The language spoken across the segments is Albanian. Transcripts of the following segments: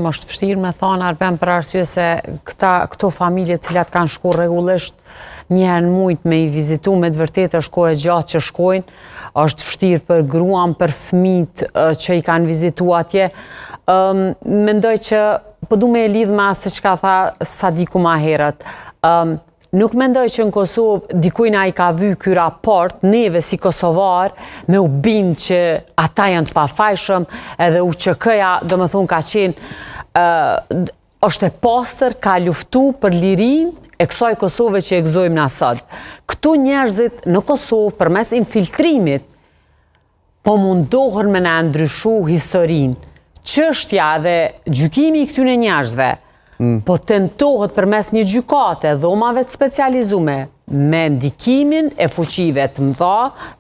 më është vështirë me thonë Arben për arsye se këto familje cilat kanë shku rregullisht një herë në muj me i vizitu, me të vërtetë është kohë e gjatë që shkojnë, është vështirë për gruan, për fëmijët që i kanë vizitu atje. Mendoj që po du me e lidh me asë që ka tha Sadiku ma herët. Nuk mendoj që në Kosovë dikujna i ka vy ky raport, neve si Kosovar, me u bindë që ata janë të pafajshëm, edhe UÇK-ja, do më thonë, ka qenë, është e pastër, ka luftu për lirin e kësaj Kosove që e gëzojmë në sot. Këtu njerëzit në Kosovë, përmes infiltrimit, po mundohen me na ndryshu historinë. Çështja dhe gjykimi i këtyre njerëzve, po tentohet përmes një gjykate, dhomave të specializume, me ndikimin e fuqive të mëdha,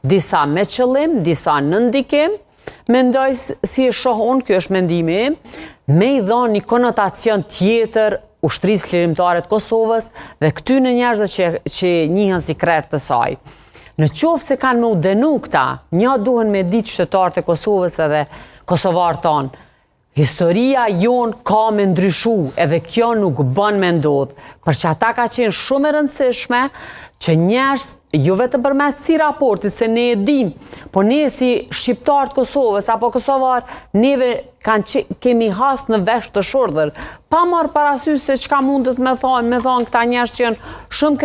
disa me qëllim, disa në ndikim, mendoj si e shohon, kjo është mendimi im, me i dhënë një konotacion tjetër ushtrisë klirimtare të Kosovës dhe këtyre njerëzve që njihen si krerë të saj. Në qoftë se kanë me u denu këta, një duhen me ditë qytetarët e Kosovës edhe kosovarët tonë. Historia jonë ka me ndryshu, edhe kjo nuk bën me ndodhë, për që ata ka qenë shumë e rëndësishme që njerëz, jo vetëm përmes si raportit, se ne e dim, po ne si shqiptarët Kosovës apo kosovar, neve kemi has në vesh të shordhër, pa marrë parasysh se çka mundet me thonë këta njerëz që janë shumë